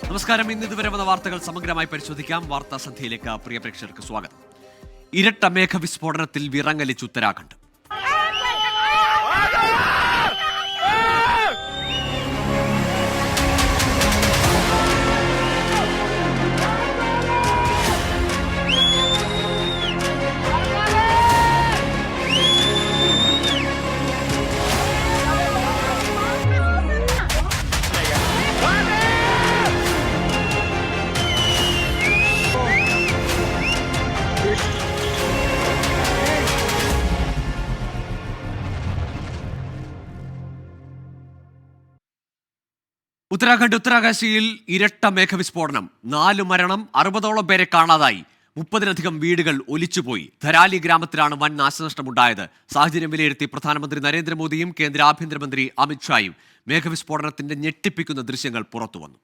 നമസ്കാരം. ഇതുവരെ വന്ന വാർത്തകൾ സമഗ്രമായി പരിശോധിക്കാം. വാർത്താ സന്ധ്യയിലേക്ക് പ്രിയ പ്രേക്ഷകർക്ക് സ്വാഗതം. ഇരട്ട മേഘവിസ്ഫോടനത്തിൽ വിറങ്ങലിച്ച് ഉത്തരാഖണ്ഡ്. ഉത്തരാഖണ്ഡ് ഉത്തരാകാശിയിൽ ഇരട്ട മേഘവിസ്ഫോടനം. 4 മരണം, 60ഓളം പേരെ കാണാതായി. 30-ലധികം വീടുകൾ ഒലിച്ചുപോയി. ധരാലി ഗ്രാമത്തിലാണ് വൻ നാശനഷ്ടമുണ്ടായത്. സാഹചര്യം വിലയിരുത്തി പ്രധാനമന്ത്രി നരേന്ദ്രമോദിയും കേന്ദ്ര ആഭ്യന്തരമന്ത്രി അമിത്ഷായും. മേഘവിസ്ഫോടനത്തിന്റെ ഞെട്ടിപ്പിക്കുന്ന ദൃശ്യങ്ങൾ പുറത്തുവന്നു.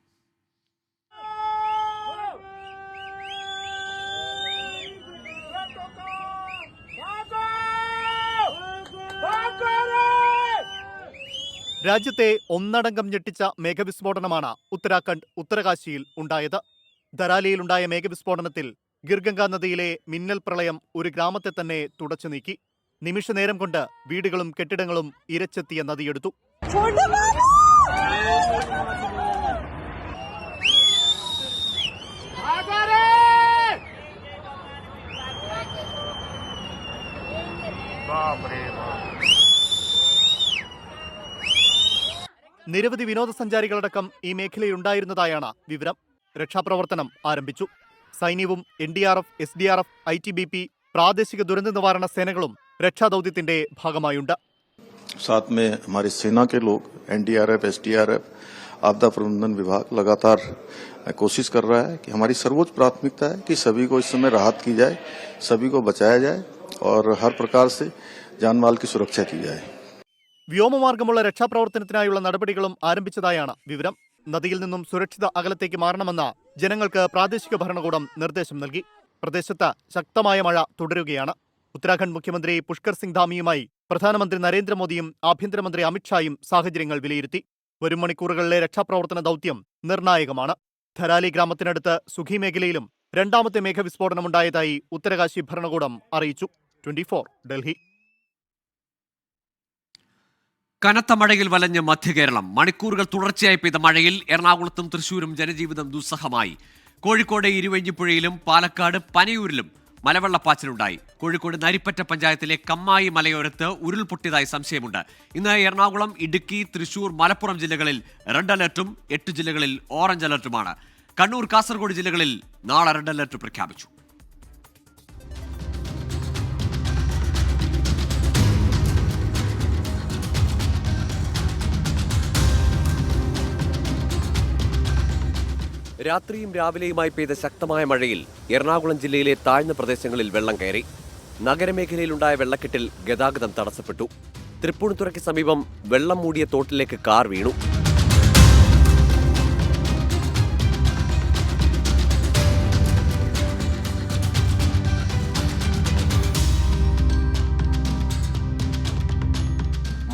രാജ്യത്തെ ഒന്നടങ്കം ഞെട്ടിച്ച മേഘവിസ്ഫോടനമാണ് ഉത്തരാഖണ്ഡ് ഉത്തരകാശിയിൽ ഉണ്ടായത്. ധരാലിയിലുണ്ടായ മേഘവിസ്ഫോടനത്തിൽ ഗിർഗംഗ നദിയിലെ മിന്നൽ പ്രളയം ഒരു ഗ്രാമത്തെ തന്നെ തുടച്ചു നീക്കി. നിമിഷനേരം കൊണ്ട് വീടുകളും കെട്ടിടങ്ങളും ഇരച്ചെത്തിയ നദിയെടുത്തു. നിരവധി വിനോദസഞ്ചാരികളടക്കം ഈ മേഖലയിലുണ്ടായിരുന്നതായാണ് വിവരം. രക്ഷാപ്രവർത്തനം ആരംഭിച്ചു. സൈന്യവും NDRF, SDRF, ITBP, പ്രാദേശിക ദുരന്ത നിവാരണ സേനകളും രക്ഷാദൌത്യത്തിന്റെ ഭാഗമായുണ്ട്. साथ में हमारी सेना के लोग NDRF, SDRF, आपदा प्रबंधन विभाग लगातार कोशिश कर रहा है कि हमारी सर्वोच्च प्राथमिकता है कि सभी को इस समय राहत की जाए, सभी को बचाया जाए और हर प्रकार से जान माल की सुरक्षा की जाए. വ്യോമമാർഗമുള്ള രക്ഷാപ്രവർത്തനത്തിനായുള്ള നടപടികളും ആരംഭിച്ചതായാണ് വിവരം. നദിയിൽ നിന്നും സുരക്ഷിത അകലത്തേക്ക് മാറണമെന്ന് ജനങ്ങൾക്ക് പ്രാദേശിക ഭരണകൂടം നിർദ്ദേശം നൽകി. പ്രദേശത്ത് ശക്തമായ മഴ തുടരുകയാണ്. ഉത്തരാഖണ്ഡ് മുഖ്യമന്ത്രി പുഷ്കർ സിംഗ് ധാമിയുമായി പ്രധാനമന്ത്രി നരേന്ദ്രമോദിയും ആഭ്യന്തരമന്ത്രി അമിത്ഷായും സാഹചര്യങ്ങൾ വിലയിരുത്തി. വരും മണിക്കൂറുകളിലെ രക്ഷാപ്രവർത്തന ദൌത്യം നിർണായകമാണ്. ധരാലി ഗ്രാമത്തിനടുത്ത് സുഖി മേഖലയിലും രണ്ടാമത്തെ മേഘവിസ്ഫോടനമുണ്ടായതായി ഉത്തരകാശി ഭരണകൂടം അറിയിച്ചു. 24 ഡൽഹി. കനത്ത മഴയിൽ വലഞ്ഞ് മധ്യകേരളം. മണിക്കൂറുകൾ തുടർച്ചയായി പെയ്ത മഴയിൽ എറണാകുളത്തും തൃശൂരും ജനജീവിതം ദുസ്സഹമായി. കോഴിക്കോട് ഇരുവഞ്ഞിപ്പുഴയിലും പാലക്കാട് പനയൂരിലും മലവെള്ളപ്പാച്ചിലുണ്ടായി. കോഴിക്കോട് നരിപ്പറ്റ പഞ്ചായത്തിലെ കമ്മായി മലയോരത്ത് ഉരുൾപൊട്ടിയതായി സംശയമുണ്ട്. ഇന്ന് എറണാകുളം, ഇടുക്കി, തൃശൂർ, മലപ്പുറം ജില്ലകളിൽ റെഡ് അലർട്ടും 8 ജില്ലകളിൽ ഓറഞ്ച് അലർട്ടുമാണ്. കണ്ണൂർ, കാസർഗോഡ് ജില്ലകളിൽ നാളെ റെഡ് അലർട്ട് പ്രഖ്യാപിച്ചു. രാത്രിയും രാവിലെയുമായി പെയ്ത ശക്തമായ മഴയിൽ എറണാകുളം ജില്ലയിലെ താഴ്ന്ന പ്രദേശങ്ങളിൽ വെള്ളം കയറി. നഗരമേഖലയിലുണ്ടായ വെള്ളക്കെട്ടിൽ ഗതാഗതം തടസ്സപ്പെട്ടു. തൃപ്പൂണിത്തുറയ്ക്ക് സമീപം വെള്ളം മൂടിയ തോട്ടിലേക്ക് കാർ വീണു.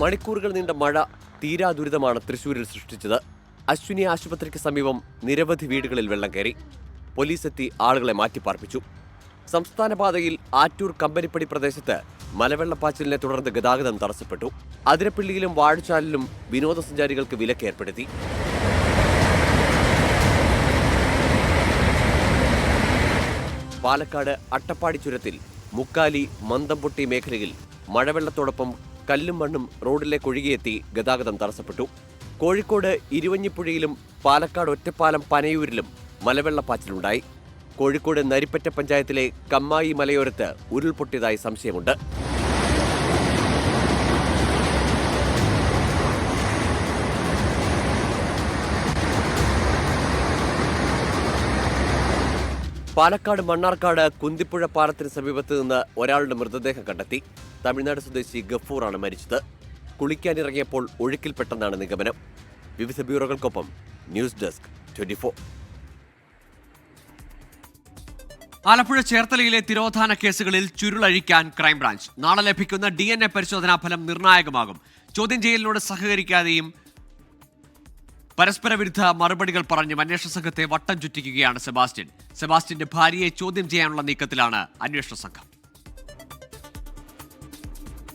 മണിക്കൂറുകൾ നീണ്ട മഴ തീരാ ദുരിതമാണ് തൃശൂരിൽ സൃഷ്ടിച്ചത്. അശ്വിനി ആശുപത്രിക്ക് സമീപം നിരവധി വീടുകളിൽ വെള്ളം കയറി. പോലീസ് എത്തി ആളുകളെ മാറ്റിപ്പാർപ്പിച്ചു. സംസ്ഥാന പാതയിൽ ആറ്റൂർ കമ്പനിപ്പടി പ്രദേശത്ത് മലവെള്ളപ്പാച്ചിലിനെ തുടർന്ന് ഗതാഗതം തടസ്സപ്പെട്ടു. അതിരപ്പള്ളിയിലും വാഴച്ചാലിലും വിനോദസഞ്ചാരികൾക്ക് വിലക്ക് ഏർപ്പെടുത്തി. പാലക്കാട് അട്ടപ്പാടി ചുരത്തിൽ മുക്കാലി, മന്തംപൊട്ടി മേഖലയിൽ മഴവെള്ളത്തോടൊപ്പം കല്ലും മണ്ണും റോഡിലേക്ക് ഒഴുകിയെത്തി ഗതാഗതം തടസ്സപ്പെട്ടു. കോഴിക്കോട് ഇരുവഞ്ഞിപ്പുഴയിലും പാലക്കാട് ഒറ്റപ്പാലം പനയൂരിലും മലവെള്ളപ്പാച്ചിലുണ്ടായി. കോഴിക്കോട് നരിപ്പറ്റ പഞ്ചായത്തിലെ കമ്മായി മലയോരത്ത് ഉരുൾപൊട്ടിയതായി സംശയമുണ്ട്. പാലക്കാട് മണ്ണാർക്കാട് കുന്തിപ്പുഴ പാലത്തിന് സമീപത്ത് നിന്ന് ഒരാളുടെ മൃതദേഹം കണ്ടെത്തി. തമിഴ്നാട് സ്വദേശി ഗഫൂറാണ് മരിച്ചത്. കുളിക്കാനിറങ്ങിയപ്പോൾ ഒഴുക്കിൽപ്പെട്ടെന്നാണ് നിഗമനം. വിവിധ ബ്യൂറോകൾക്കൊപ്പം ന്യൂസ് ഡെസ്ക് 24. ആലപ്പുഴ ചേർത്തലയിലെ തിരോധാന കേസുകളിൽ ചുരുളഴിക്കാൻ ക്രൈംബ്രാഞ്ച്. നാളെ ലഭിക്കുന്ന DNA പരിശോധനാ ഫലം നിർണായകമാകും. ചോദ്യം ചെയ്യലിനോട് സഹകരിക്കാതെയും പരസ്പര വിരുദ്ധ മറുപടികൾ പറഞ്ഞും അന്വേഷണ സംഘത്തെ വട്ടം ചുറ്റിക്കുകയാണ് സെബാസ്റ്റ്യന്റെ ഭാര്യയെ ചോദ്യം ചെയ്യാനുള്ള നീക്കത്തിലാണ് അന്വേഷണ സംഘം.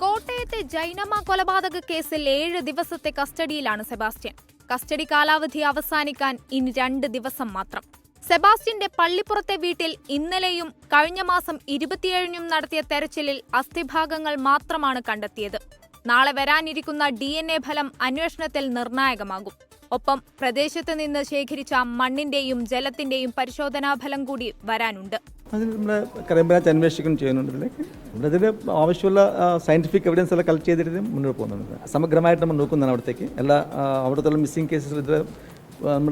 കോട്ടയത്തെ ജൈനമ്മ കൊലപാതക കേസിൽ 7 ദിവസത്തെ കസ്റ്റഡിയിലാണ് സെബാസ്റ്റ്യൻ. കസ്റ്റഡി കാലാവധി അവസാനിക്കാൻ ഇനി 2 ദിവസം മാത്രം. സെബാസ്റ്റ്യന്റെ പള്ളിപ്പുറത്തെ വീട്ടിൽ ഇന്നലെയും കഴിഞ്ഞ മാസം 27-നും നടത്തിയ തെരച്ചിലിൽ അസ്ഥിഭാഗങ്ങൾ മാത്രമാണ് കണ്ടെത്തിയത്. നാളെ വരാനിരിക്കുന്ന DNA ഫലം അന്വേഷണത്തിൽ നിർണായകമാകും. ഒപ്പം പ്രദേശത്ത് നിന്ന് ശേഖരിച്ച മണ്ണിന്റെയും ജലത്തിന്റെയും പരിശോധനാ ഫലം കൂടി വരാനുണ്ട്. അതിൽ നമ്മുടെ ക്രൈംബ്രാഞ്ച് അന്വേഷിക്കുകയും ചെയ്യുന്നുണ്ട്. ഇതിൽ ആവശ്യമുള്ള സയന്റിഫിക് എവിഡൻസ് എല്ലാം കളക്ട് ചെയ്തിട്ട് മുന്നോട്ട് പോകുന്നുണ്ട്. സമഗ്രമായിട്ട് നമ്മൾ നോക്കുന്നതാണ് അവിടത്തേക്ക് എല്ലാ അവിടുത്തെ മിസ്സിംഗ് കേസസ്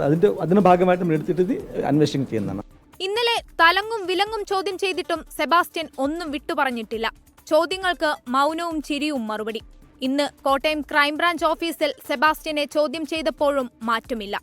അതിന്റെ ഭാഗമായിട്ട് നമ്മൾ എടുത്തിട്ട് അന്വേഷണം ചെയ്യുന്നതാണ്. ഇന്നലെ തലങ്ങും വിലങ്ങും ചോദ്യം ചെയ്തിട്ടും സെബാസ്റ്റ്യൻ ഒന്നും വിട്ടുപറഞ്ഞിട്ടില്ല. ചോദ്യങ്ങൾക്ക് മൗനവും ചിരിയും മറുപടി. ഇന്ന് കോട്ടയം ക്രൈംബ്രാഞ്ച് ഓഫീസിൽ സെബാസ്റ്റ്യനെ ചോദ്യം ചെയ്തപ്പോഴും മാറ്റമില്ല.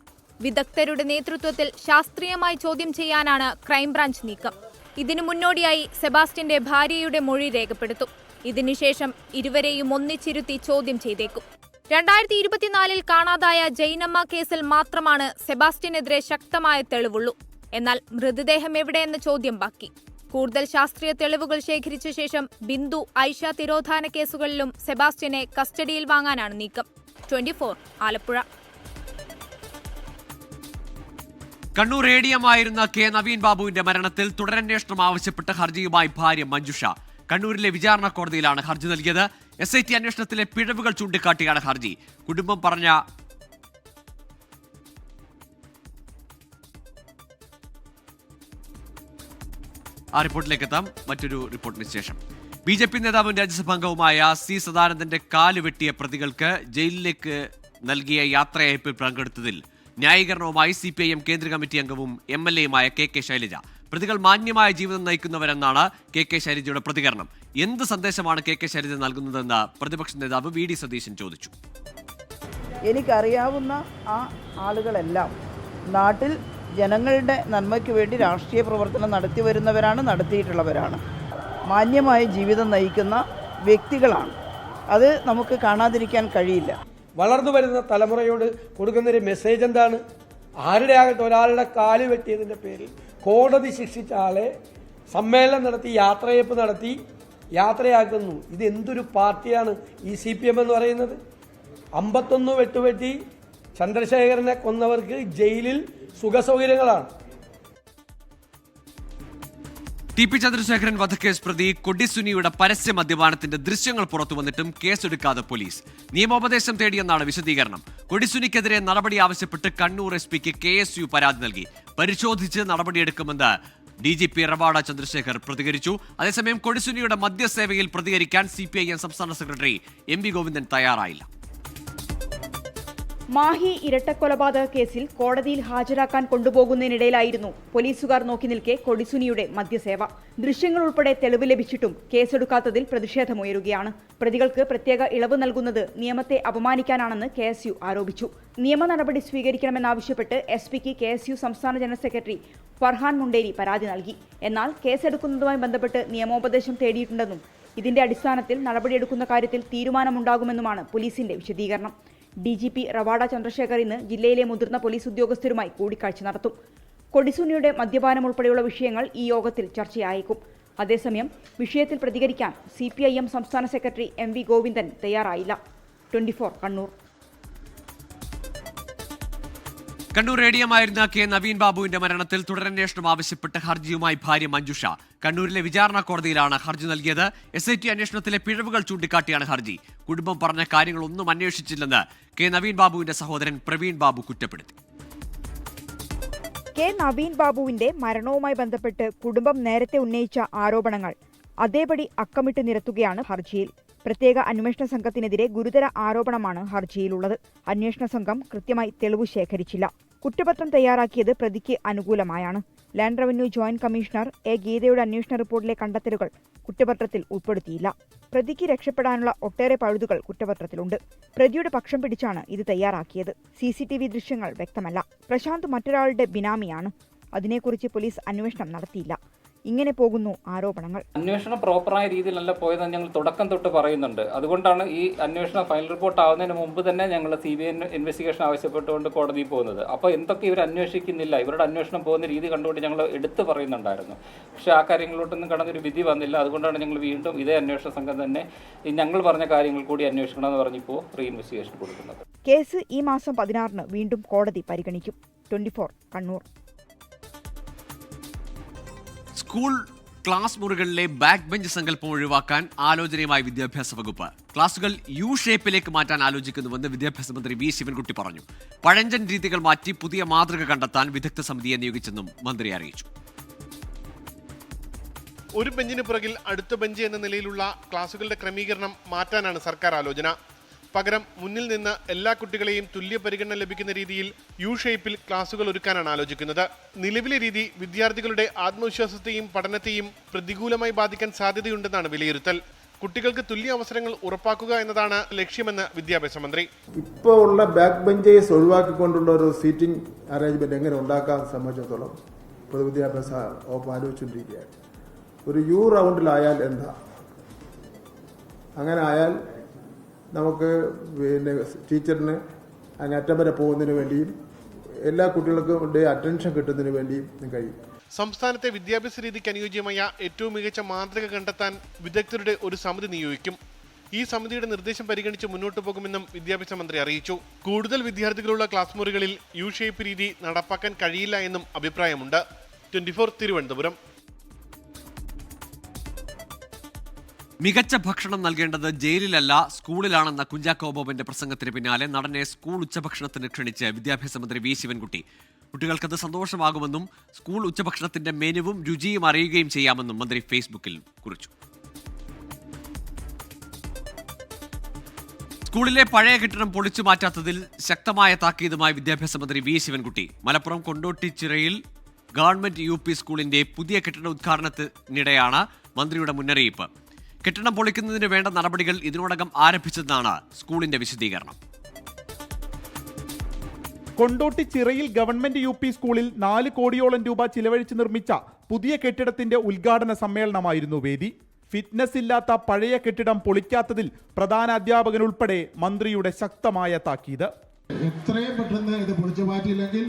വിദഗ്ധരുടെ നേതൃത്വത്തിൽ ശാസ്ത്രീയമായി ചോദ്യം ചെയ്യാനാണ് ക്രൈംബ്രാഞ്ച് നീക്കം. ഇതിനു മുന്നോടിയായി സെബാസ്റ്റ്യന്റെ ഭാര്യയുടെ മൊഴി രേഖപ്പെടുത്തും. ഇതിനുശേഷം ഇരുവരെയും ഒന്നിച്ചിരുത്തി ചോദ്യം ചെയ്തേക്കും. 2024 കാണാതായ ജൈനമ്മ കേസിൽ മാത്രമാണ് സെബാസ്റ്റ്യനെതിരെ ശക്തമായ തെളിവുള്ളൂ. എന്നാൽ മൃതദേഹം എവിടെയെന്ന ചോദ്യം ബാക്കി. കൂടുതൽ ശാസ്ത്രീയ തെളിവുകൾ ശേഖരിച്ച ശേഷം ബിന്ദു, ഐഷ തിരോധാന കേസുകളിലും സെബാസ്റ്റ്യനെ കസ്റ്റഡിയിൽ വാങ്ങാനാണ് നീക്കം. 24 ആലപ്പുഴ. കണ്ണൂർ ADM ആയിരുന്ന കെ നവീൻ ബാബുവിന്റെ മരണത്തിൽ തുടരന്വേഷണം ആവശ്യപ്പെട്ട് ഹർജിയുമായി ഭാര്യ മഞ്ജുഷ കണ്ണൂരിലെ വിചാരണ കോടതിയിലാണ് ഹർജി നൽകിയത്. SIT അന്വേഷണത്തിലെ പിഴവുകൾ ചൂണ്ടിക്കാട്ടിയാണ് ഹർജി. കുടുംബം പറഞ്ഞ ആ റിപ്പോർട്ടിലേക്ക് എത്താം. മറ്റൊരു റിപ്പോർട്ടിന് ശേഷം BJP നേതാവും രാജ്യസഭാംഗവുമായ C സദാനന്ദന്റെ കാല് വെട്ടിയ പ്രതികൾക്ക് ജയിലിലേക്ക് നൽകിയ യാത്രയയപ്പിൽ പങ്കെടുത്തതിൽ ന്യായീകരണവുമായി CPIM കേന്ദ്ര കമ്മിറ്റി അംഗവും MLAയുമായ KK ശൈലജ. പ്രതികൾ മാന്യമായ ജീവിതം നയിക്കുന്നവരെന്നാണ് KK ശൈലജയുടെ പ്രതികരണം. എന്ത് സന്ദേശമാണ് KK ശൈലജ നൽകുന്നതെന്ന് പ്രതിപക്ഷ നേതാവ് VD സതീശൻ ചോദിച്ചു. എനിക്കറിയാവുന്ന ആ ആളുകളെല്ലാം നാട്ടിൽ ജനങ്ങളുടെ നന്മയ്ക്ക് വേണ്ടി രാഷ്ട്രീയ പ്രവർത്തനം നടത്തി വരുന്നവരാണ്, നടത്തിയിട്ടുള്ളവരാണ്, മാന്യമായ ജീവിതം നയിക്കുന്ന വ്യക്തികളാണ്. അത് നമുക്ക് കാണാതിരിക്കാൻ കഴിയില്ല. വളർന്നു വരുന്ന തലമുറയോട് കൊടുക്കുന്നൊരു മെസ്സേജ് എന്താണ്? ആരുടെ ആകട്ടെ ഒരാളുടെ കാല് വെട്ടിയതിൻ്റെ പേരിൽ കോടതി ശിക്ഷിച്ച ആളെ സമ്മേളനം നടത്തി യാത്രയപ്പ് നടത്തി യാത്രയാക്കുന്നു. ഇത് എന്തൊരു പാർട്ടിയാണ് ഈ CPM എന്ന് പറയുന്നത്? 51 വെട്ടുവെട്ടി ചന്ദ്രശേഖരനെ കൊന്നവർക്ക് ജയിലിൽ സുഖസൗകര്യങ്ങളാണ്. TP ചന്ദ്രശേഖരൻ വധക്കേസ് പ്രതി കൊടിസുനിയുടെ പരസ്യ മദ്യപാനത്തിന്റെ ദൃശ്യങ്ങൾ പുറത്തു വന്നിട്ടും കേസെടുക്കാതെ പോലീസ്. നിയമോപദേശം തേടിയെന്നാണ് വിശദീകരണം. കൊടിസുനിക്കെതിരെ നടപടി ആവശ്യപ്പെട്ട് കണ്ണൂർ SPക്ക് KSU പരാതി നൽകി. പരിശോധിച്ച് നടപടിയെടുക്കുമെന്ന് DGP റവാഡ ചന്ദ്രശേഖർ പ്രതികരിച്ചു. അതേസമയം കൊടിസുനിയുടെ മദ്യസേവയിൽ പ്രതികരിക്കാൻ CPIM സംസ്ഥാന സെക്രട്ടറി MV ഗോവിന്ദൻ തയ്യാറായില്ല. മാഹി ഇരട്ടക്കൊലപാതക കേസിൽ കോടതിയിൽ ഹാജരാക്കാൻ കൊണ്ടുപോകുന്നതിനിടയിലായിരുന്നു പോലീസുകാർ നോക്കി നിൽക്കെ കൊടിസുനിയുടെ മദ്യസേവ. ദൃശ്യങ്ങൾ ഉൾപ്പെടെ തെളിവ് ലഭിച്ചിട്ടും കേസെടുക്കാത്തതിൽ പ്രതിഷേധമുയരുകയാണ്. പ്രതികൾക്ക് പ്രത്യേക ഇളവ് നൽകുന്നത് നിയമത്തെ അപമാനിക്കാനാണെന്ന് KSU ആരോപിച്ചു. നിയമ നടപടി സ്വീകരിക്കണമെന്നാവശ്യപ്പെട്ട് SPക്ക് KSU സംസ്ഥാന ജനറൽ സെക്രട്ടറി ഫർഹാൻ മുണ്ടേരി പരാതി നൽകി. എന്നാൽ കേസെടുക്കുന്നതുമായി ബന്ധപ്പെട്ട് നിയമോപദേശം തേടിയിട്ടുണ്ടെന്നും ഇതിന്റെ അടിസ്ഥാനത്തിൽ നടപടിയെടുക്കുന്ന കാര്യത്തിൽ തീരുമാനമുണ്ടാകുമെന്നുമാണ് പോലീസിന്റെ വിശദീകരണം. DGP റവാഡ ചന്ദ്രശേഖർ ഇന്ന് ജില്ലയിലെ മുതിർന്ന പോലീസ് ഉദ്യോഗസ്ഥരുമായി കൂടിക്കാഴ്ച നടത്തും. കൊടിസുനിയുടെ മദ്യപാനം ഉൾപ്പെടെയുള്ള വിഷയങ്ങൾ ഈ യോഗത്തിൽ ചർച്ചയായേക്കും. അതേസമയം വിഷയത്തിൽ പ്രതികരിക്കാൻ CPIM സംസ്ഥാന സെക്രട്ടറി MV ഗോവിന്ദൻ തയ്യാറായില്ല. 24 കണ്ണൂർ. കണ്ണൂർ ADM ആയിരുന്ന കെ നവീൻ ബാബുവിന്റെ മരണത്തിൽ തുടരന്വേഷണം ആവശ്യപ്പെട്ട് ഹർജിയുമായി ഭാര്യ മഞ്ജുഷ കണ്ണൂരിലെ വിചാരണ കോടതിയിലാണ് ഹർജി നൽകിയത്. SIT അന്വേഷണത്തിലെ പിഴവുകൾ ചൂണ്ടിക്കാട്ടിയാണ് ഹർജി. കുടുംബം പറഞ്ഞ കാര്യങ്ങളൊന്നും അന്വേഷിച്ചില്ലെന്ന് കെ നവീൻ ബാബുവിന്റെ സഹോദരൻ പ്രവീൺ ബാബു കുറ്റപ്പെടുത്തി. കെ നവീൻ ബാബുവിന്റെ മരണവുമായി ബന്ധപ്പെട്ട് കുടുംബം നേരത്തെ ഉന്നയിച്ച ആരോപണങ്ങൾ അതേപടി അക്കമിട്ട് നിരത്തുകയാണ് ഹർജിയിൽ. പ്രത്യേക അന്വേഷണ സംഘത്തിനെതിരെ ഗുരുതര ആരോപണമാണ് ഹർജിയിലുള്ളത്. അന്വേഷണ സംഘം കൃത്യമായി തെളിവ് ശേഖരിച്ചില്ല. കുറ്റപത്രം തയ്യാറാക്കിയത് പ്രതിക്ക് അനുകൂലമായാണ്. Land revenue joint commissioner A ഗീതയുടെ അന്വേഷണ റിപ്പോർട്ടിലെ കണ്ടെത്തലുകൾ കുറ്റപത്രത്തിൽ ഉൾപ്പെടുത്തിയില്ല. പ്രതിക്ക് രക്ഷപ്പെടാനുള്ള ഒട്ടേറെ പഴുതുകൾ കുറ്റപത്രത്തിലുണ്ട്. പ്രതിയുടെ പക്ഷം പിടിച്ചാണ് ഇത് തയ്യാറാക്കിയത്. CCTV ദൃശ്യങ്ങൾ വ്യക്തമല്ല. പ്രശാന്ത് മറ്റൊരാളുടെ ബിനാമിയാണ്. അതിനെക്കുറിച്ച് പോലീസ് അന്വേഷണം നടത്തിയില്ല. ഇങ്ങനെ പോകുന്നു ആരോപണങ്ങൾ. അന്വേഷണം പ്രോപ്പറായ രീതിയിലല്ല പോയതെന്ന് ഞങ്ങൾ തുടക്കം തൊട്ട് പറയുന്നുണ്ട്. അതുകൊണ്ടാണ് ഈ അന്വേഷണം ഫൈനൽ റിപ്പോർട്ട് ആവുന്നതിന് മുമ്പ് തന്നെ ഞങ്ങൾ CBI ഇൻവെസ്റ്റിഗേഷൻ ആവശ്യപ്പെട്ടുകൊണ്ട് കോടതിയിൽ പോകുന്നത്. അപ്പോൾ എന്തൊക്കെ ഇവർ അന്വേഷിക്കുന്നില്ല, ഇവരുടെ അന്വേഷണം പോകുന്ന രീതി കണ്ടുകൊണ്ട് ഞങ്ങൾ എടുത്തു പറയുന്നുണ്ടായിരുന്നു. പക്ഷേ ആ കാര്യങ്ങളിലോട്ടൊന്നും കടന്നൊരു വിധി വന്നില്ല. അതുകൊണ്ടാണ് ഞങ്ങൾ വീണ്ടും ഇതേ അന്വേഷണ സംഘം തന്നെ ഞങ്ങൾ പറഞ്ഞ കാര്യങ്ങൾ കൂടി അന്വേഷിക്കണമെന്ന് പറഞ്ഞിപ്പോൾ റീ ഇൻവെസ്റ്റിഗേഷൻ കൊടുക്കുന്നത്. കേസ് ഈ മാസം 16 വീണ്ടും കോടതി പരിഗണിക്കും. 24 കണ്ണൂർ. സ്കൂൾ ക്ലാസ് മുറികളിലെ ബാക്ക് ബെഞ്ച് സങ്കല്പം ഒഴിവാക്കാൻ ആലോചനയുമായി വിദ്യാഭ്യാസ വകുപ്പ്. ക്ലാസുകൾ യു ഷേപ്പിലേക്ക് മാറ്റാൻ ആലോചിക്കുന്നുവെന്ന് വിദ്യാഭ്യാസ മന്ത്രി വി ശിവൻകുട്ടി പറഞ്ഞു. പഴഞ്ചൻ രീതികൾ മാറ്റി പുതിയ മാതൃക കണ്ടെത്താൻ വിദഗ്ധ സമിതിയെ നിയോഗിച്ചെന്നും മന്ത്രി അറിയിച്ചു. ഒരു ബെഞ്ചിന് പുറകിൽ അടുത്ത ബെഞ്ച് എന്ന നിലയിലുള്ള ക്ലാസുകളുടെ ക്രമീകരണം മാറ്റാനാണ് സർക്കാർ ആലോചന. പകരം മുന്നിൽ നിന്ന് എല്ലാ കുട്ടികളെയും തുല്യ പരിഗണന ലഭിക്കുന്ന രീതിയിൽ യു ഷേപ്പിൽ ക്ലാസുകൾ ഒരുക്കാനാണ് ആലോചിക്കുന്നത്. നിലവിലെ രീതി വിദ്യാർത്ഥികളുടെ ആത്മവിശ്വാസത്തെയും പഠനത്തെയും പ്രതികൂലമായി ബാധിക്കാൻ സാധ്യതയുണ്ടെന്നാണ് വിലയിരുത്തൽ. കുട്ടികൾക്ക് തുല്യ അവസരങ്ങൾ ഉറപ്പാക്കുക എന്നതാണ് ലക്ഷ്യമെന്ന് വിദ്യാഭ്യാസ മന്ത്രി. ഇപ്പോൾ ഉള്ള ബാക്ക് ബെഞ്ചേഴ്സ് ഒഴിവാക്കിക്കൊണ്ടുള്ള ഒരു സീറ്റിംഗ് അറേഞ്ച്മെന്റ് എങ്ങനെ ഉണ്ടാക്കാൻ സംബന്ധിച്ചിടത്തോളം പൊതുവിദ്യാഭ്യാസ വകുപ്പ് ആലോചിച്ചുകൊണ്ടിരിക്കുകയാണ്. ഒരു യു റൗണ്ടിലായാൽ എന്താ, അങ്ങനെ ആയാൽ നമുക്ക് ടീച്ചറിന് അങ്ങ് അറ്റം വരെ പോകുന്നതിന് വേണ്ടിയും എല്ലാ കുട്ടികൾക്കും അറ്റൻഷൻ കിട്ടുന്നതിന് വേണ്ടിയും കഴിയും. സംസ്ഥാനത്തെ വിദ്യാഭ്യാസ രീതിക്ക് അനുയോജ്യമായ ഏറ്റവും മികച്ച മാതൃക കണ്ടെത്താൻ വിദഗ്ധരുടെ ഒരു സമിതി നിയോഗിക്കും. ഈ സമിതിയുടെ നിർദ്ദേശം പരിഗണിച്ച് മുന്നോട്ടു പോകുമെന്നും വിദ്യാഭ്യാസ മന്ത്രി അറിയിച്ചു. കൂടുതൽ വിദ്യാർത്ഥികളുള്ള ക്ലാസ് മുറികളിൽ യു ഷേപ്പ് രീതി നടപ്പാക്കാൻ കഴിയില്ല എന്നും അഭിപ്രായമുണ്ട്. 24 തിരുവനന്തപുരം. മികച്ച ഭക്ഷണം നൽകേണ്ടത് ജയിലിലല്ല സ്കൂളിലാണെന്ന കുഞ്ചാക്കോ ബോബന്റെ പ്രസംഗത്തിന് പിന്നാലെ നടനെ സ്കൂൾ ഉച്ചഭക്ഷണത്തിന് ക്ഷണിച്ച് വിദ്യാഭ്യാസ മന്ത്രി വി ശിവൻകുട്ടി. കുട്ടികൾക്കത് സന്തോഷമാകുമെന്നും സ്കൂൾ ഉച്ചഭക്ഷണത്തിന്റെ മെനുവും രുചിയും അറിയുകയും ചെയ്യാമെന്നും മന്ത്രി ഫേസ്ബുക്കിൽ കുറിച്ചു. സ്കൂളിലെ പഴയ കെട്ടിടം പൊളിച്ചു മാറ്റാത്തതിൽ ശക്തമായ താക്കീതുമായി വിദ്യാഭ്യാസ മന്ത്രി വി ശിവൻകുട്ടി. മലപ്പുറം കൊണ്ടോട്ടിച്ചിറയിൽ ഗവൺമെന്റ് UP സ്കൂളിന്റെ പുതിയ കെട്ടിട ഉദ്ഘാടനത്തിനിടെയാണ് മന്ത്രിയുടെ മുന്നറിയിപ്പ്. കെട്ടിടം പൊളിക്കുന്നതിന് വേണ്ട നടപടികൾ ഇതിനോടകം ആരംഭിച്ചതെന്നാണ് സ്കൂളിന്റെ വിശദീകരണം. കൊണ്ടോട്ടിച്ചിറയിൽ ഗവൺമെന്റ് UP സ്കൂളിൽ 4 കോടിയോളം രൂപ ചിലവഴിച്ച് നിർമ്മിച്ച പുതിയ കെട്ടിടത്തിന്റെ ഉദ്ഘാടന സമ്മേളനമായിരുന്നു വേദി. ഫിറ്റ്നസ് ഇല്ലാത്ത പഴയ കെട്ടിടം പൊളിക്കാത്തതിൽ പ്രധാന അധ്യാപകൻ ഉൾപ്പെടെ മന്ത്രിയുടെ ശക്തമായ താക്കീത്. എത്രയും പെട്ടെന്ന് ഇത് പൊളിച്ചു മാറ്റിയില്ലെങ്കിൽ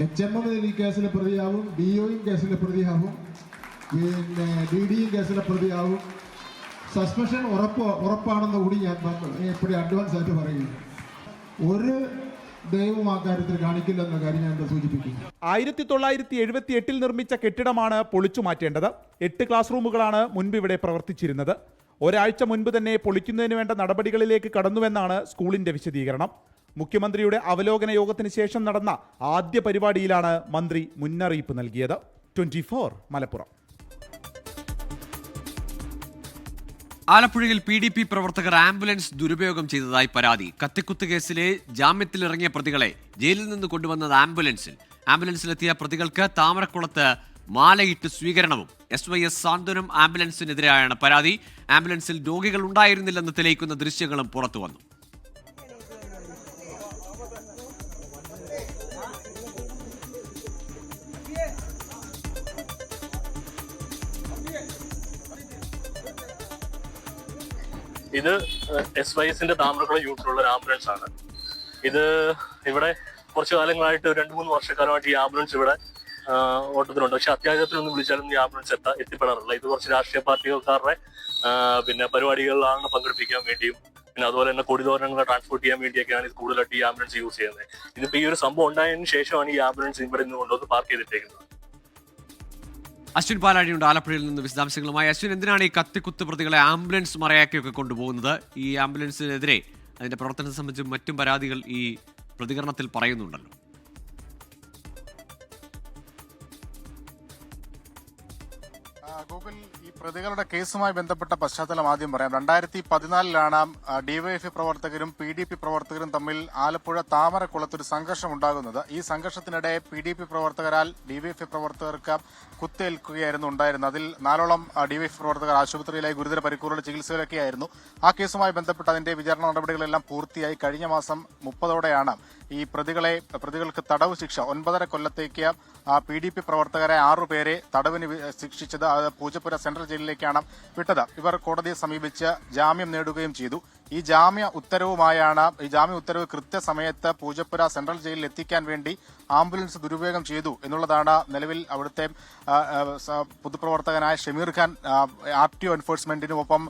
HMM ഈ കേസിലെ പ്രതിയാവും, DOയും കേസിലെ പ്രതിയാവും, പിന്നെ DDയും കേസിലെ പ്രതിയാവും. സസ്പെൻഷൻ ഉറപ്പാണെന്ന് കൂടി ഞാൻ എപ്പോഴും അഡ്വാൻസ് ആയിട്ട് പറയുന്നു. ഒരു ദൈവം ആ കാര്യത്തിൽ കാണിക്കില്ലെന്ന കാര്യം ഞാൻ സൂചിപ്പിക്കുന്നു. 1978 നിർമ്മിച്ച കെട്ടിടമാണ് പൊളിച്ചു മാറ്റേണ്ടത്. 8 ക്ലാസ് റൂമുകളാണ് മുൻപ് ഇവിടെ പ്രവർത്തിച്ചിരുന്നത്. ഒരാഴ്ച മുൻപ് തന്നെ പൊളിക്കുന്നതിന് വേണ്ട നടപടികളിലേക്ക് കടന്നുവെന്നാണ് സ്കൂളിന്റെ വിശദീകരണം. മുഖ്യമന്ത്രിയുടെ അവലോകന യോഗത്തിന് ശേഷം നടന്ന ആദ്യ പരിപാടിയിലാണ് മന്ത്രി മുന്നറിയിപ്പ് നൽകിയത്. 24 മലപ്പുറം. ആലപ്പുഴയിൽ PDP പ്രവർത്തകർ ആംബുലൻസ് ദുരുപയോഗം ചെയ്തതായി പരാതി. കത്തിക്കുത്ത് കേസിലെ ജാമ്യത്തിലിറങ്ങിയ പ്രതികളെ ജയിലിൽ നിന്ന് കൊണ്ടുവന്നത് ആംബുലൻസിലെത്തിയ പ്രതികൾക്ക് താമരക്കുളത്ത് മാലയിട്ട് സ്വീകരണവും. SYS സാന്ത്വനം ആംബുലൻസിനെതിരെയാണ് പരാതി. ആംബുലൻസിൽ രോഗികൾ ഉണ്ടായിരുന്നില്ലെന്ന് തെളിയിക്കുന്ന ദൃശ്യങ്ങളും പുറത്തുവന്നു. ഇത് SYSന്റെ താമരക്കുളം യൂണിറ്റിലുള്ള ഒരു ആംബുലൻസ് ആണ്. ഇത് ഇവിടെ കുറച്ചു കാലങ്ങളായിട്ട് 2-3 വർഷക്കാലമായിട്ട് ഈ ആംബുലൻസ് ഇവിടെ ഓട്ടത്തിലുണ്ട്. പക്ഷെ അത്യാവശ്യത്തിനൊന്നും വിളിച്ചാലും ഈ ആംബുലൻസ് എത്തിപ്പെടാറില്ല. ഇത് കുറച്ച് രാഷ്ട്രീയ പാർട്ടിക്കാരുടെ പിന്നെ പരിപാടികളിലാണ് പങ്കെടുപ്പിക്കാൻ വേണ്ടിയും പിന്നെ അതുപോലെ തന്നെ കൊടിതോരണങ്ങളെ ട്രാൻസ്പോർട്ട് ചെയ്യാൻ വേണ്ടിയൊക്കെയാണ് ഇത് കൂടുതലായിട്ട് ഈ ആംബുലൻസ് യൂസ് ചെയ്യുന്നത്. ഇതിപ്പോ ഈ ഒരു സംഭവം ഉണ്ടായതിനു ശേഷമാണ് ഈ ആംബുലൻസ് ഇവിടെ നിന്ന് കൊണ്ടുവന്ന് പാർക്ക് ചെയ്തിട്ടേക്കുന്നത്. അശ്വിൻ പാലാഴിയുണ്ട് ആലപ്പുഴയിൽ നിന്ന് വിശദാംശങ്ങളുമായി. അശ്വിൻ, എന്തിനാണ് ഈ കത്തിക്കുത്ത് പ്രതികളെ ആംബുലൻസ് മറയാക്കിയൊക്കെ കൊണ്ടുപോകുന്നത്? ഈ ആംബുലൻസിനെതിരെ അതിന്റെ പ്രവർത്തനത്തെ സംബന്ധിച്ച് മറ്റും പരാതികൾ ഈ പ്രതികരണത്തിൽ പറയുന്നുണ്ടല്ലോ. ഗൂഗിൾ ഈ പ്രതികളുടെ കേസുമായി ബന്ധപ്പെട്ട പശ്ചാത്തലം ആദ്യം പറയാം. 2014 ഡിവൈഎഫ്ഐ പ്രവർത്തകരും PDP പ്രവർത്തകരും തമ്മിൽ ആലപ്പുഴ താമരക്കുളത്തൊരു സംഘർഷം ഉണ്ടാകുന്നത്. ഈ സംഘർഷത്തിനിടെ PDP പ്രവർത്തകരാൽ ഡിവൈഎഫ്ഐ പ്രവർത്തകർക്ക് കുത്തേൽക്കുകയായിരുന്നു ഉണ്ടായിരുന്നത്. അതിൽ 4ഓളം ഡിവൈഎഫ്ഐ പ്രവർത്തകർ ആശുപത്രിയിലായി ഗുരുതര പരിക്കുകളുടെ ചികിത്സയിലൊക്കെയായിരുന്നു. ആ കേസുമായി ബന്ധപ്പെട്ട് അതിന്റെ വിചാരണ നടപടികളെല്ലാം പൂർത്തിയായി. കഴിഞ്ഞ മാസം 30ഓടെയാണ് ഈ പ്രതികൾക്ക് തടവ് ശിക്ഷ 9.5 കൊല്ലത്തേക്ക് PDP പ്രവർത്തകരെ 6 പേരെ തടവിന് ശിക്ഷിച്ചത്. അത് പൂജപ്പുര സെൻട്രൽ ജയിലിലേക്കാണ് വിട്ടത്. ഇവർ കോടതിയെ സമീപിച്ച് ജാമ്യം നേടുകയും ചെയ്തു. ഈ ജാമ്യ ഉത്തരവ് കൃത്യസമയത്ത് പൂജപ്പുര സെൻട്രൽ ജയിലിൽ എത്തിക്കാൻ വേണ്ടി ആംബുലൻസ് ദുരുപയോഗം ചെയ്തു എന്നുള്ളതാണ് നിലവിൽ അവിടുത്തെ പൊതുപ്രവർത്തകനായ ഷമീർ ഖാൻ RTO എൻഫോഴ്സ്മെന്റിനും ഒപ്പം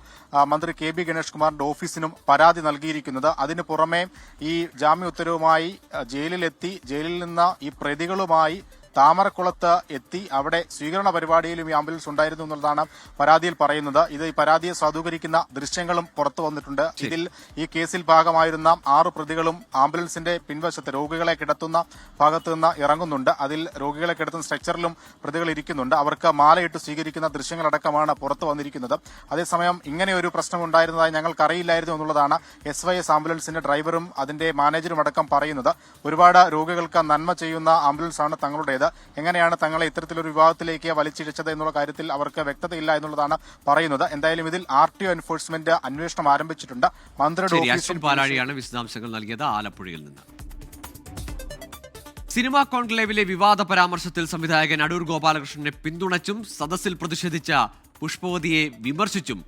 മന്ത്രി KB ഗണേഷ് കുമാറിന്റെ ഓഫീസിനും പരാതി നൽകിയിരിക്കുന്നത്. അതിനു പുറമെ ഈ ജാമ്യ ഉത്തരവുമായി ജയിലിൽ നിന്ന് ഈ പ്രതികളുമായി താമരക്കുളത്ത് എത്തി അവിടെ സ്വീകരണ പരിപാടിയിലും ഈ ആംബുലൻസ് ഉണ്ടായിരുന്നു എന്നുള്ളതാണ് പരാതിയിൽ പറയുന്നത്. ഈ പരാതിയെ സാധൂകരിക്കുന്ന ദൃശ്യങ്ങളും പുറത്തു വന്നിട്ടുണ്ട്. ഇതിൽ ഈ കേസിൽ ഭാഗമായിരുന്ന 6 പ്രതികളും ആംബുലൻസിന്റെ പിൻവശത്ത് രോഗികളെ കിടത്തുന്ന ഭാഗത്തു നിന്ന് ഇറങ്ങുന്നുണ്ട്. അതിൽ രോഗികളെ കിടത്തുന്ന സ്ട്രെച്ചറിലും പ്രതികൾ ഇരിക്കുന്നുണ്ട്. അവർക്ക് മാലയിട്ട് സ്വീകരിക്കുന്ന ദൃശ്യങ്ങളടക്കമാണ് പുറത്തു വന്നിരിക്കുന്നത്. അതേസമയം ഇങ്ങനെ ഒരു പ്രശ്നം ഉണ്ടായിരുന്നതായി ഞങ്ങൾക്ക് അറിയില്ലായിരുന്നു എന്നുള്ളതാണ് SYS ആംബുലൻസിന്റെ ഡ്രൈവറും അതിന്റെ മാനേജറും അടക്കം പറയുന്നത്. ഒരുപാട് രോഗികൾക്ക് നന്മ ചെയ്യുന്ന ആംബുലൻസാണ് തങ്ങളുടേത്. എങ്ങനെയാണ് തങ്ങളെ ഇത്തരത്തിലൊരു വിവാദത്തിലേക്ക് വലിച്ചിഴച്ചത് എന്നുള്ള കാര്യത്തിൽ അവർക്ക് വ്യക്തതയില്ല എന്നുള്ളതാണ് പറയുന്നത്. എന്തായാലും ഇതിൽ RTO എൻഫോഴ്സ്മെന്റ് അന്വേഷണം ആരംഭിച്ചിട്ടുണ്ട്. മന്ത്രിയുടെ അശ്വിൻ പാലാഴിയാണ് വിശദാംശങ്ങൾ നൽകിയത് ആലപ്പുഴയിൽ നിന്ന്. സിനിമാ കോൺക്ലേവിലെ വിവാദ പരാമർശത്തിൽ സംവിധായകൻ അടൂർ ഗോപാലകൃഷ്ണനെ പിന്തുണച്ചും സദസ്സിൽ പ്രതിഷേധിച്ച പുഷ്പവതിയെ വിമർശിച്ചും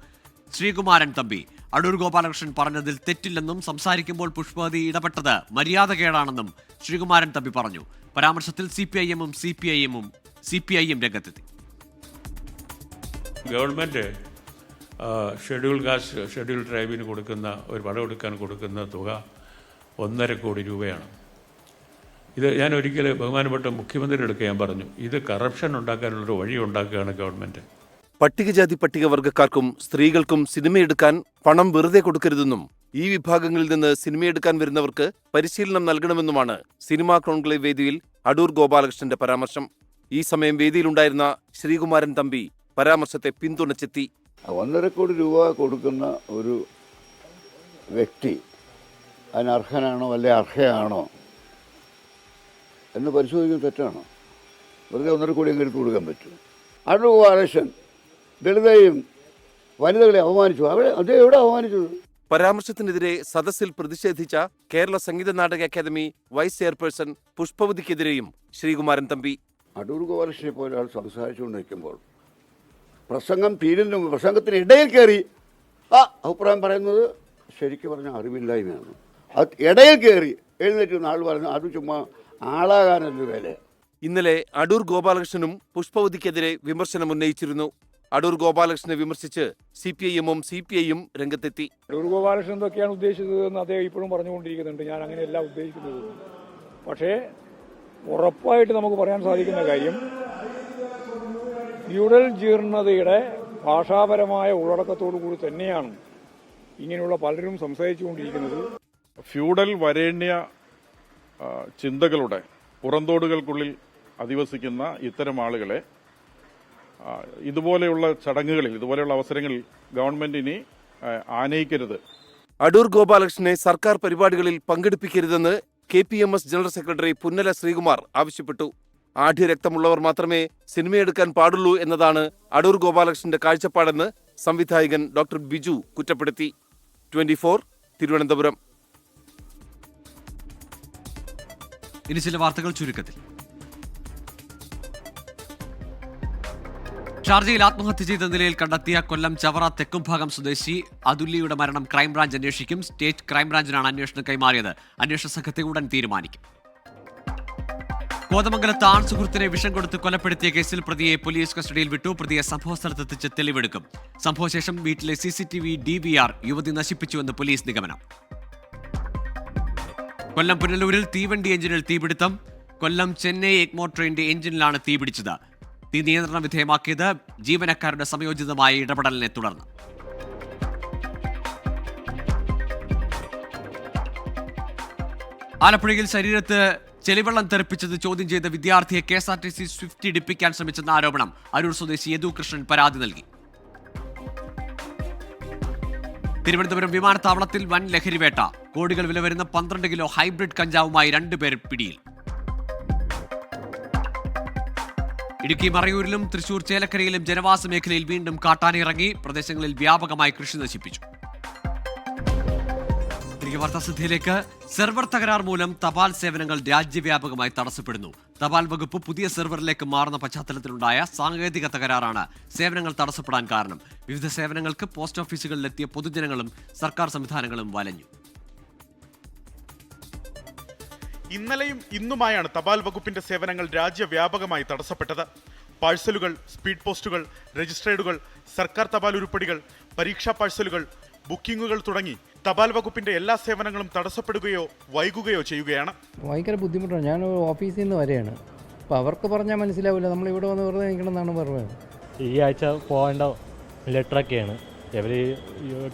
ശ്രീകുമാരൻ തമ്പി. അടൂർ ഗോപാലകൃഷ്ണൻ പറഞ്ഞതിൽ തെറ്റില്ലെന്നും സംസാരിക്കുമ്പോൾ പുഷ്പവതി ഇടപെട്ടത് മര്യാദകേടാണെന്നും ശ്രീകുമാരൻ തമ്പി പറഞ്ഞു. പരാമർശത്തിൽ CPIM രംഗത്തെത്തി. ഗവൺമെന്റ് ഷെഡ്യൂൾ ട്രൈബിന് കൊടുക്കുന്ന ഒരു പടമെടുക്കാൻ കൊടുക്കുന്ന തുക 1.5 കോടി രൂപയാണ്. ഇത് ഞാൻ ഒരിക്കൽ ബഹുമാനപ്പെട്ട മുഖ്യമന്ത്രിയുടെ അടുത്ത് ഞാൻ പറഞ്ഞു, ഇത് കറപ്ഷൻ ഉണ്ടാക്കാനുള്ളൊരു വഴി ഉണ്ടാക്കുകയാണ് ഗവൺമെന്റ്. പട്ടികജാതി പട്ടികവർഗക്കാർക്കും സ്ത്രീകൾക്കും സിനിമയെടുക്കാൻ പണം വെറുതെ കൊടുക്കരുതെന്നും ഈ വിഭാഗങ്ങളിൽ നിന്ന് സിനിമയെടുക്കാൻ വരുന്നവർക്ക് പരിശീലനം നൽകണമെന്നുമാണ് സിനിമാ കോൺക്ലേവ് വേദിയിൽ അടൂർ ഗോപാലകൃഷ്ണന്റെ പരാമർശം. ഈ സമയം വേദിയിലുണ്ടായിരുന്ന ശ്രീകുമാരൻ തമ്പി പരാമർശത്തെ പിന്തുണച്ചെത്തി. 1.5 കോടി രൂപ കൊടുക്കുന്ന ഒരു വ്യക്തി അതിനർഹനാണോ അല്ലെ അർഹയാണോ എന്ന് പരിശോധിക്കുന്നത് തെറ്റാണോ? വെറുതെ 1.5 കോടി അങ്ങ് എടുത്ത് കൊടുക്കാൻ പറ്റും? അടൂർ ഗോപാലകൃഷ്ണൻ ദളിതയും വനിതകളെ അപമാനിച്ചു. അദ്ദേഹം എവിടെ അപമാനിച്ചത്? പരാമർശത്തിനെതിരെ സദസ്സിൽ പ്രതിഷേധിച്ച കേരള സംഗീത നാടക അക്കാദമി വൈസ് ചെയർപേഴ്സൺ പുഷ്പവതിക്കെതിരെയും ശ്രീകുമാരൻ തമ്പി. അടൂർ ഗോപാലകൃഷ്ണനെ പോലെ ഒരാൾ സംസാരിച്ചുകൊണ്ട് നിൽക്കുമ്പോൾ പ്രസംഗത്തിന് ഇടയിൽ കയറി അഭിപ്രായം പറയുന്നത് ശരിക്കും പറഞ്ഞ അറിവില്ലായ്മയാണ്. അത് ഇടയിൽ കയറി എഴുന്നേറ്റ് ആൾ പറഞ്ഞു അത് ചുമ്മാ ആളാകാനൊരു വില. ഇന്നലെ അടൂർ ഗോപാലകൃഷ്ണനും പുഷ്പവതിക്കെതിരെ വിമർശനം ഉന്നയിച്ചിരുന്നു. അടൂർ ഗോപാലകൃഷ്ണനെ വിമർശിച്ച് CPIM രംഗത്തെത്തി. അടൂർ ഗോപാലകൃഷ്ണൻ എന്തൊക്കെയാണ് ഉദ്ദേശിച്ചതെന്ന് അദ്ദേഹം ഇപ്പോഴും പറഞ്ഞുകൊണ്ടിരിക്കുന്നുണ്ട്. ഞാൻ അങ്ങനെയല്ല ഉദ്ദേശിക്കുന്നത്. പക്ഷേ ഉറപ്പായിട്ട് നമുക്ക് പറയാൻ സാധിക്കുന്ന കാര്യം ഫ്യൂഡൽ ജീർണതയുടെ ഭാഷാപരമായ ഉള്ളടക്കത്തോടു കൂടി തന്നെയാണ് ഇങ്ങനെയുള്ള പലരും സംസാരിച്ചുകൊണ്ടിരിക്കുന്നത്. ഫ്യൂഡൽ വരേണ്യ ചിന്തകളുടെ പുറന്തോടുകൾക്കുള്ളിൽ അധിവസിക്കുന്ന ഇത്തരം ആളുകളെ ഇതുപോലെയുള്ള ചടങ്ങുകളിൽ, ഇതുപോലെയുള്ള അവസരങ്ങളിൽ ഗവൺമെന്റിനെ ആനയിക്കരുത്. അടൂർ ഗോപാലകൃഷ്ണനെ സർക്കാർ പരിപാടികളിൽ പങ്കെടുപ്പിക്കരുതെന്ന് KPMS general secretary Punnala Sreekumar ആവശ്യപ്പെട്ടു. ആഢ്യരക്തമുള്ളവർ മാത്രമേ സിനിമയെടുക്കാൻ പാടുള്ളൂ എന്നതാണ് അടൂർ ഗോപാലകൃഷ്ണന്റെ കാഴ്ചപ്പാടെന്ന് സംവിധായകൻ ഡോക്ടർ ബിജു കുറ്റപ്പെടുത്തി. 24 തിരുവനന്തപുരം. ഇനി ചില വാർത്തകൾ ചുരുക്കത്തിൽ. ഷാർജയിൽ ആത്മഹത്യ ചെയ്ത നിലയിൽ കണ്ടെത്തിയ കൊല്ലം ചവറ തെക്കുംഭാഗം സ്വദേശി അതുല്യയുടെ മരണം ക്രൈംബ്രാഞ്ച് അന്വേഷിക്കും. സ്റ്റേറ്റ് ക്രൈംബ്രാഞ്ചിനാണ് അന്വേഷണം കൈമാറിയത്. അന്വേഷണ സംഘത്തെ ഉടൻ തീരുമാനിക്കും. കോതമംഗലത്ത് ആൺ സുഹൃത്തിനെ വിഷം കൊടുത്ത് കൊലപ്പെടുത്തിയ കേസിൽ പ്രതിയെ പോലീസ് കസ്റ്റഡിയിൽ വിട്ടു. പ്രതിയെ സംഭവസ്ഥലത്തെത്തിച്ച് തെളിവെടുക്കും. സംഭവശേഷം വീട്ടിലെ CCTV DVR യുവതി നശിപ്പിച്ചുവെന്ന് പോലീസ് നിഗമനം. കൊല്ലം പുനലൂരിൽ തീവണ്ടി എഞ്ചിനിൽ തീപിടുത്തം. കൊല്ലം ചെന്നൈ എഗ്മോർ ട്രെയിനിന്റെ എഞ്ചിനിലാണ് തീപിടിച്ചത്. തീ നിയന്ത്രണ വിധേയമാക്കിയത് ജീവനക്കാരുടെ സമയോചിതമായ ഇടപെടലിനെ തുടർന്ന്. ആലപ്പുഴയിൽ ശരീരത്ത് ചെളിവെള്ളം തെറിപ്പിച്ചത് ചോദ്യം ചെയ്ത വിദ്യാർത്ഥിയെ KSRTC സ്വിഫ്റ്റ് ഇടിപ്പിക്കാൻ ശ്രമിച്ചെന്ന ആരോപണം. അരൂർ സ്വദേശി യദു കൃഷ്ണൻ പരാതി നൽകി. തിരുവനന്തപുരം വിമാനത്താവളത്തിൽ വൻ ലഹരിവേട്ട. കോടികൾ വില വരുന്ന 12 കിലോ ഹൈബ്രിഡ് കഞ്ചാവുമായി 2 പേർ പിടിയിൽ. ഇടുക്കി മറയൂരിലും തൃശൂർ ചേലക്കരയിലും ജനവാസ മേഖലയിൽ വീണ്ടും കാട്ടാനിറങ്ങി. പ്രദേശങ്ങളിൽ വ്യാപകമായി കൃഷി നശിപ്പിച്ചു. വാർത്താശ്രദ്ധയിലേക്ക്. സെർവർ തകരാർ മൂലം തപാൽ സേവനങ്ങൾ രാജ്യവ്യാപകമായി തടസ്സപ്പെടുന്നു. തപാൽ വകുപ്പ് പുതിയ സെർവറിലേക്ക് മാറുന്ന പശ്ചാത്തലത്തിലുണ്ടായ സാങ്കേതിക തകരാറാണ് സേവനങ്ങൾ തടസ്സപ്പെടാൻ കാരണം. വിവിധ സേവനങ്ങൾക്ക് പോസ്റ്റ് ഓഫീസുകളിലെത്തിയ പൊതുജനങ്ങളും സർക്കാർ സംവിധാനങ്ങളും വലഞ്ഞു. ഇന്നലെയും ഇന്നുമായാണ് തപാൽ വകുപ്പിന്റെ സേവനങ്ങൾ രാജ്യവ്യാപകമായി തടസ്സപ്പെട്ടത്. പാഴ്സലുകൾ, സ്പീഡ് പോസ്റ്റുകൾ, രജിസ്ട്രേഡുകൾ, സർക്കാർ തപാൽ ഉരുപ്പടികൾ, പരീക്ഷാ പാഴ്സലുകൾ, ബുക്കിംഗുകൾ തുടങ്ങി തപാൽ വകുപ്പിന്റെ എല്ലാ സേവനങ്ങളും തടസ്സപ്പെടുകയോ വൈകുകയോ ചെയ്യുകയാണ്. ഭയങ്കര ബുദ്ധിമുട്ടാണ്. ഞാൻ ഓഫീസിൽ നിന്ന് വരെയാണ്. അപ്പോൾ അവർക്ക് പറഞ്ഞാൽ മനസ്സിലാവില്ല. നമ്മളിവിടെ വന്ന് വെറുതെ നിൽക്കണമെന്നാണ് പറഞ്ഞത്. ഈ ആഴ്ച പോകേണ്ട ലെറ്ററൊക്കെയാണ് ഇവർ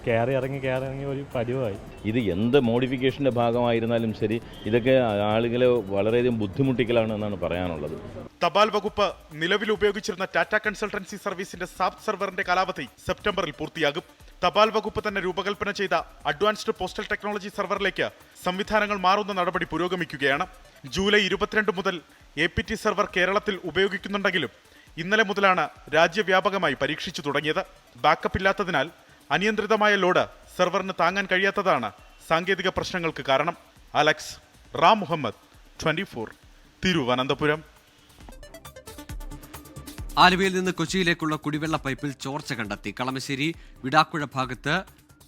കയറി ഇറങ്ങി ഒരു പതിവായി. ഇത് എന്ത് മോഡിഫിക്കേഷൻ്റെ ഭാഗമായിരുന്നാലും ശരി, ഇതൊക്കെ ആളുകളെ വളരെയധികം ബുദ്ധിമുട്ടിക്കലാണ് എന്നാണ് പറയാനുള്ളത്. തപാൽ വകുപ്പ് നിലവിൽ ഉപയോഗിച്ചിരുന്ന ടാറ്റ കൺസൾട്ടൻസി സർവീസിന്റെ സാപ് സെർവറിന്റെ കാലാവധി സെപ്റ്റംബറിൽ പൂർത്തിയാകും. തപാൽ വകുപ്പ് തന്നെ രൂപകൽപ്പന ചെയ്ത അഡ്വാൻസ്ഡ് പോസ്റ്റൽ ടെക്നോളജി സെർവറിലേക്ക് സംവിധാനങ്ങൾ മാറുന്ന നടപടി പുരോഗമിക്കുകയാണ്. ജൂലൈ 22 മുതൽ APT സെർവർ കേരളത്തിൽ ഉപയോഗിക്കുന്നുണ്ടെങ്കിലും ഇന്നലെ മുതലാണ് രാജ്യവ്യാപകമായി പരീക്ഷിച്ചു തുടങ്ങിയത്. ബാക്കപ്പ് ഇല്ലാത്തതിനാൽ അനിയന്ത്രിതമായ ലോഡ് സെർവറിന് താങ്ങാൻ കഴിയാത്തതാണ് സാങ്കേതിക പ്രശ്നങ്ങൾക്ക് കാരണം. അലക്സ് റാം മുഹമ്മദ്, 24, തിരുവനന്തപുരം. ആലുവയിൽ നിന്ന് കൊച്ചിയിലേക്കുള്ള കുടിവെള്ള പൈപ്പിൽ ചോർച്ച കണ്ടെത്തി. കളമശ്ശേരി വിടാക്കുഴ ഭാഗത്ത്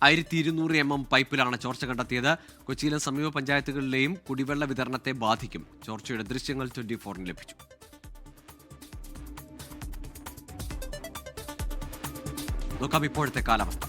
1200 mm പൈപ്പിലാണ് ചോർച്ച കണ്ടെത്തിയത്. കൊച്ചിയിലെ സമീപ പഞ്ചായത്തുകളിലെയും കുടിവെള്ള വിതരണത്തെ ബാധിക്കും. ചോർച്ചയുടെ ദൃശ്യങ്ങൾ 24-ന് ലഭിച്ചു. നോക്കാം ഇപ്പോഴത്തെ കാലാവസ്ഥ.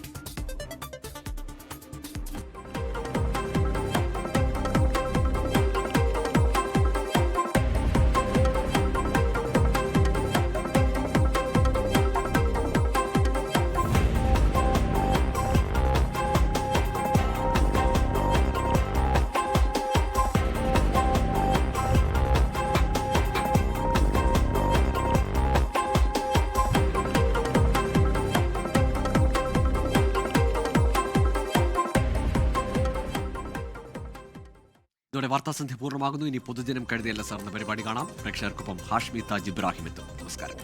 ഇതോടെ വാർത്താസന്ധ്യ പൂർണ്ണമാകുന്നു. ഇനി പൊതുജനം കഴുതിയല്ല സാറിന്റെ പരിപാടി കാണാം. പ്രേക്ഷകർക്കൊപ്പം ഹാഷ്മി താജ് ഇബ്രാഹിം എത്തും. നമസ്കാരം.